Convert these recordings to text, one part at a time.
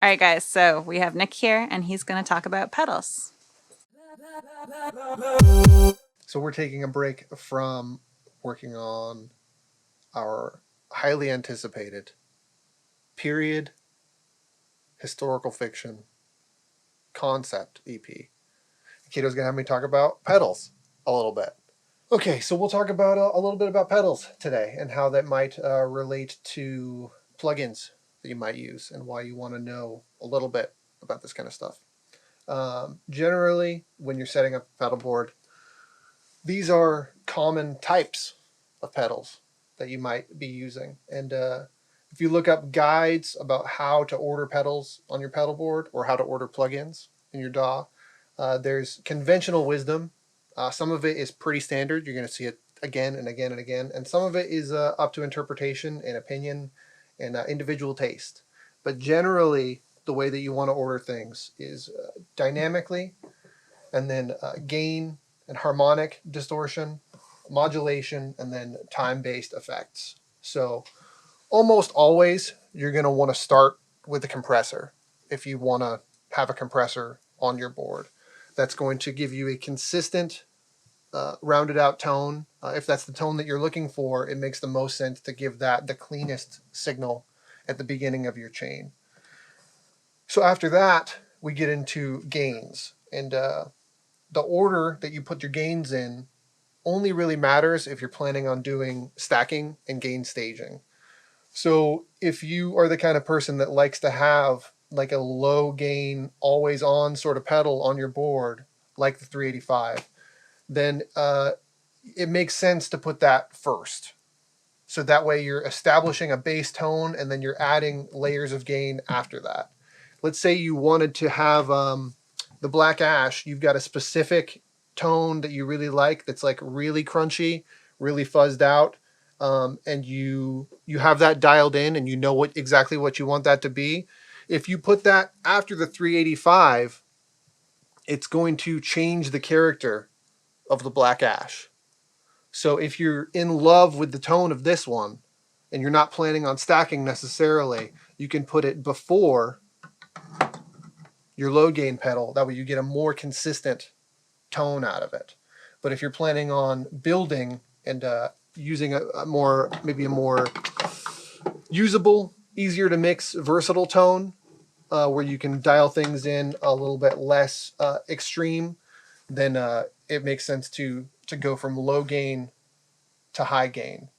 All right, guys, so we have Nick here, and he's going to talk about pedals. So we're taking a break from working on our highly anticipated period historical fiction concept EP. Cato's going to have me talk about pedals a little bit. Okay, so we'll talk about a little bit about pedals today and how that might relate to plugins that you might use and why you want to know a little bit about this kind of stuff. Generally, when you're setting up a pedal board, these are common types of pedals that you might be using. And if you look up guides about how to order pedals on your pedal board or how to order plugins in your DAW, there's conventional wisdom. Some of it is pretty standard. You're going to see it again and again and again. And some of it is up to interpretation and opinion and individual taste. But generally, the way that you want to order things is dynamically, and then gain and harmonic distortion, modulation, and then time-based effects. So almost always you're going to want to start with a compressor if you want to have a compressor on your board. That's going to give you a consistent, rounded out tone. If that's the tone that you're looking for, it makes the most sense to give that the cleanest signal at the beginning of your chain. So after that, we get into gains. And the order that you put your gains in only really matters if you're planning on doing stacking and gain staging. So if you are the kind of person that likes to have like a low gain, always on sort of pedal on your board, like the 385, then it makes sense to put that first. So that way you're establishing a bass tone and then you're adding layers of gain after that. Let's say you wanted to have the Black Ash, you've got a specific tone that you really like that's like really crunchy, really fuzzed out, and you have that dialed in and you know exactly what you want that to be. If you put that after the 385, it's going to change the character of the Black Ash. So if you're in love with the tone of this one and you're not planning on stacking necessarily, you can put it before your low gain pedal. That way you get a more consistent tone out of it. But if you're planning on building and using maybe a more usable, easier to mix, versatile tone, where you can dial things in a little bit less extreme, then it makes sense to go from low gain to high gain.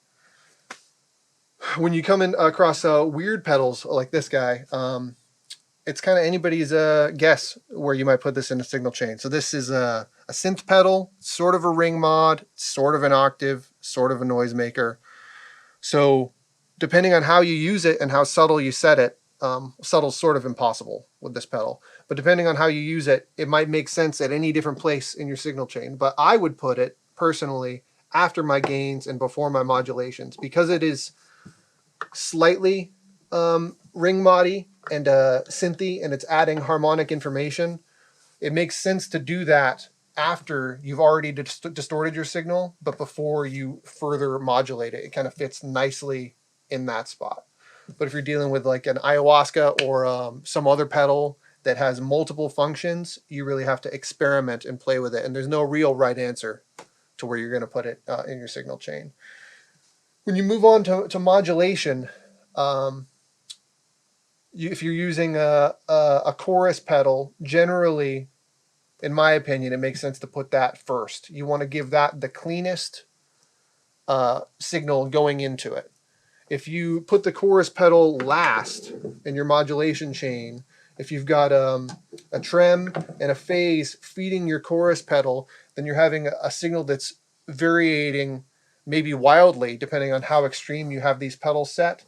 When you come in across weird pedals like this guy, it's kind of anybody's guess where you might put this in a signal chain. So this is a synth pedal, sort of a ring mod, sort of an octave, sort of a noisemaker. So depending on how you use it and how subtle you set it, subtle's sort of impossible with this pedal, but depending on how you use it, it might make sense at any different place in your signal chain. But I would put it personally after my gains and before my modulations, because it is slightly ring moddy and synthy, and it's adding harmonic information. It makes sense to do that after you've already distorted your signal, but before you further modulate it. It kind of fits nicely in that spot. But if you're dealing with like an ayahuasca or some other pedal that has multiple functions, you really have to experiment and play with it. And there's no real right answer to where you're going to put it in your signal chain. When you move on to modulation, if you're using a chorus pedal, generally, in my opinion, it makes sense to put that first. You want to give that the cleanest signal going into it. If you put the chorus pedal last in your modulation chain, if you've got a trem and a phase feeding your chorus pedal, then you're having a signal that's varying maybe wildly depending on how extreme you have these pedals set,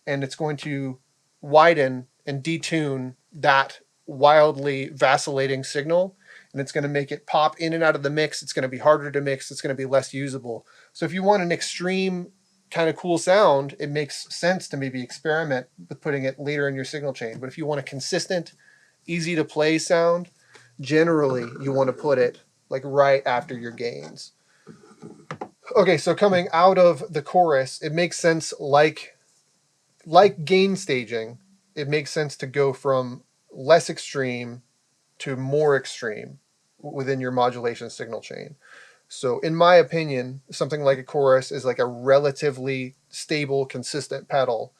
and it's going to widen and detune that wildly vacillating signal, and it's going to make it pop in and out of the mix. It's going to be harder to mix. It's going to be less usable. So if you want an extreme kind of cool sound, it makes sense to maybe experiment with putting it later in your signal chain. But if you want a consistent, easy to play sound, generally you want to put it like right after your gains. Okay, so coming out of the chorus, it makes sense like gain staging it makes sense to go from less extreme to more extreme within your modulation signal chain. So in my opinion, something like a chorus is like a relatively stable, consistent pedal,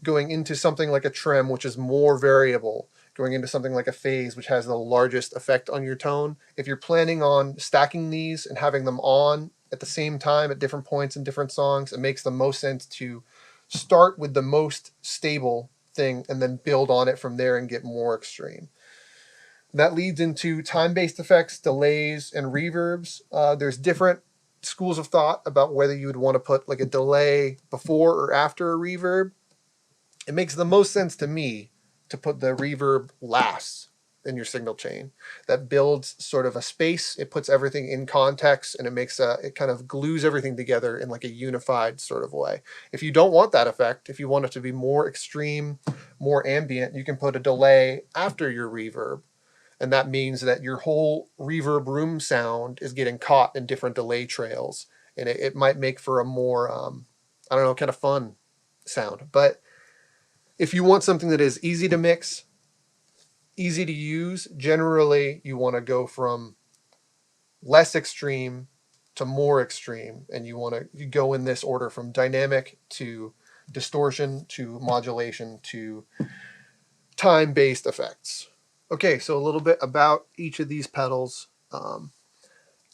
going into something like a trem, which is more variable, going into something like a phase, which has the largest effect on your tone. If you're planning on stacking these and having them on at the same time at different points in different songs, it makes the most sense to start with the most stable thing and then build on it from there and get more extreme. That leads into time-based effects, delays, and reverbs. There's different schools of thought about whether you would want to put like a delay before or after a reverb. It makes the most sense to me to put the reverb last in your signal chain. That builds sort of a space. It puts everything in context, and it kind of glues everything together in like a unified sort of way. If you don't want that effect, if you want it to be more extreme, more ambient, you can put a delay after your reverb. And that means that your whole reverb room sound is getting caught in different delay trails. And it might make for a more, I don't know, kind of fun sound. But if you want something that is easy to mix, easy to use, generally you want to go from less extreme to more extreme. And you go in this order from dynamic to distortion to modulation to time-based effects. Okay, so a little bit about each of these pedals.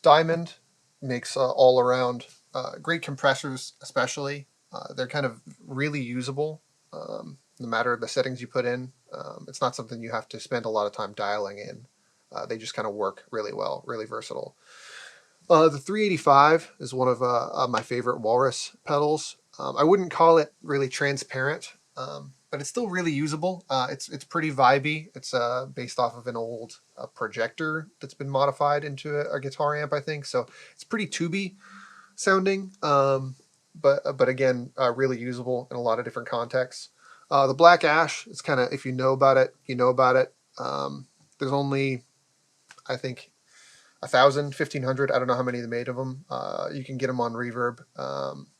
Diamond makes all around great compressors, especially. They're kind of really usable, no matter the settings you put in. It's not something you have to spend a lot of time dialing in. They just kind of work really well, really versatile. The 385 is one of my favorite Walrus pedals. I wouldn't call it really transparent, but it's still really usable. It's pretty vibey. It's based off of an old projector that's been modified into a guitar amp, I think. So it's pretty tubey sounding, but again, really usable in a lot of different contexts. The Black Ash is kind of, if you know about it, you know about it. There's only, I think, 1,000, 1,500. I don't know how many they made of them. You can get them on Reverb.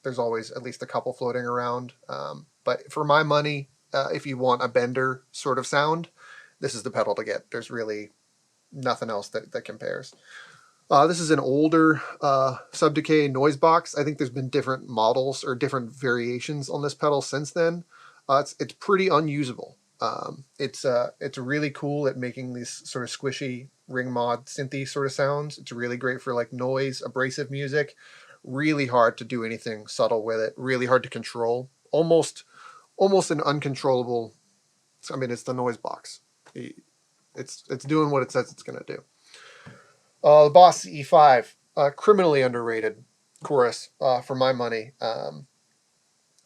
There's always at least a couple floating around. But for my money, if you want a bender sort of sound, this is the pedal to get. There's really nothing else that compares. This is an older SubDecay Noise Box. I think there's been different models or different variations on this pedal since then. It's pretty unusable. It's really cool at making these sort of squishy ring mod synthy sort of sounds. It's really great for like noise, abrasive music. Really hard to do anything subtle with it. Really hard to control. Almost an uncontrollable. I mean, it's the Noise Box. It's doing what it says it's going to do. The Boss E5, criminally underrated chorus for my money.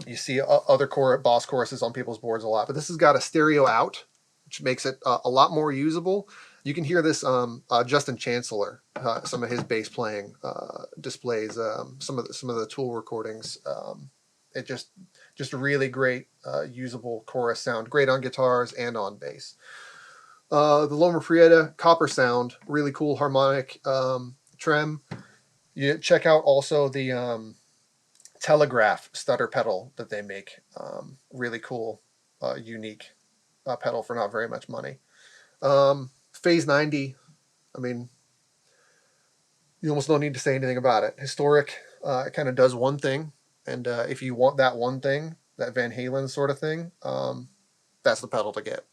You see other Boss choruses on people's boards a lot, but this has got a stereo out, which makes it a lot more usable. You can hear this Justin Chancellor, some of his bass playing displays, some of the Tool recordings. It just a really great usable chorus sound, great on guitars and on bass. The Loma Prieta copper sound, really cool harmonic trem. You check out also the Telegraph stutter pedal that they make. Really cool, unique pedal for not very much money. Phase 90, I mean, you almost don't need to say anything about it. Historic, it kind of does one thing, and if you want that one thing, that Van Halen sort of thing, that's the pedal to get.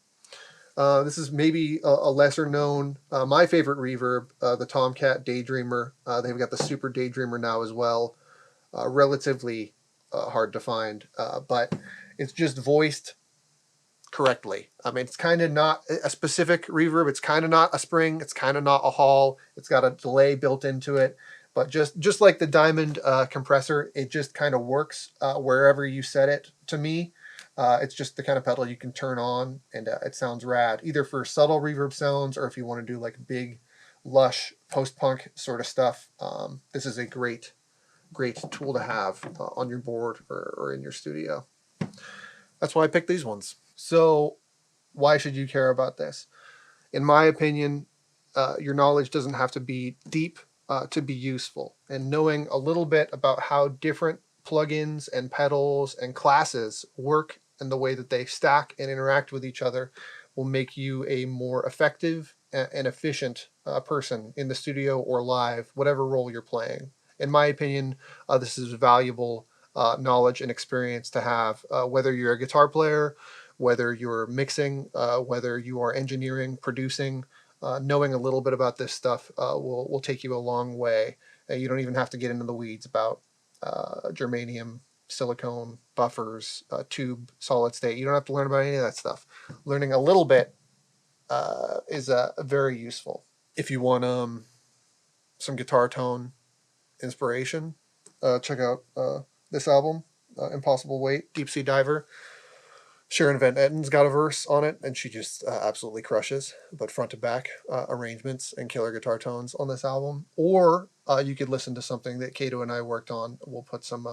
This is maybe a lesser known, my favorite reverb, the Tomcat Daydreamer. They've got the Super Daydreamer now as well. Relatively hard to find, but it's just voiced correctly. I mean, it's kind of not a specific reverb. It's kind of not a spring. It's kind of not a hall. It's got a delay built into it. But just like the Diamond compressor, it just kind of works wherever you set it to me. It's just the kind of pedal you can turn on, and it sounds rad, either for subtle reverb sounds or if you want to do like big, lush post-punk sort of stuff. This is a great tool to have on your board or in your studio. That's why I picked these ones. So why should you care about this? In my opinion, your knowledge doesn't have to be deep to be useful. And knowing a little bit about how different plugins and pedals and classes work and the way that they stack and interact with each other will make you a more effective and efficient person in the studio or live, whatever role you're playing. In my opinion, this is valuable knowledge and experience to have, whether you're a guitar player, whether you're mixing, whether you are engineering, producing. Knowing a little bit about this stuff will take you a long way. You don't even have to get into the weeds about germanium, silicone, buffers, tube, solid state. You don't have to learn about any of that stuff. Learning a little bit is very useful. If you want some guitar tone inspiration, check out this album, Impossible Weight, Deep Sea Diver. Sharon Van Etten's got a verse on it, and she just absolutely crushes, but front to back arrangements and killer guitar tones on this album. Or you could listen to something that Cato and I worked on. We'll put some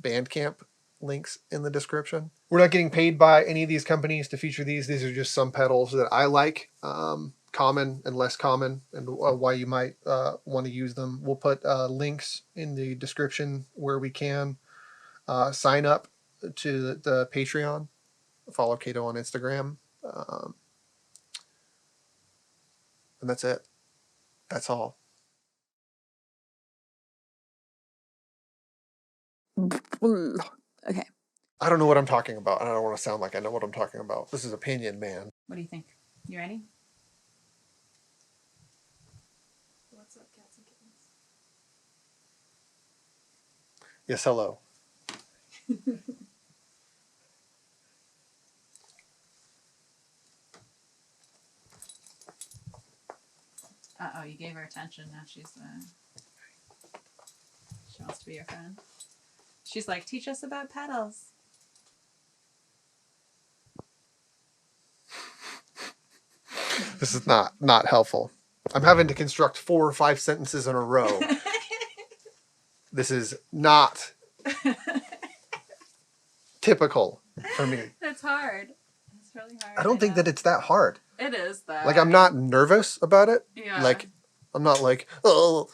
Bandcamp links in the description. We're not getting paid by any of these companies to feature these. These are just some pedals that I like, common and less common, and why you might want to use them. We'll put links in the description where we can. Sign up to the Patreon. Follow Cato on Instagram. And that's it. That's all. Okay. I don't know what I'm talking about, and I don't want to sound like I know what I'm talking about. This is opinion, man. What do you think? You ready? What's up, cats and kittens? Yes, hello. Uh-oh, you gave her attention. Now she wants to be your friend. She's like, teach us about pedals. This is not helpful. I'm having to construct 4 or 5 sentences in a row. This is not typical for me. It's hard. It's really hard. I don't think that it's that hard. It is, though. Like, I'm not nervous about it. Yeah. Like, I'm not like, oh.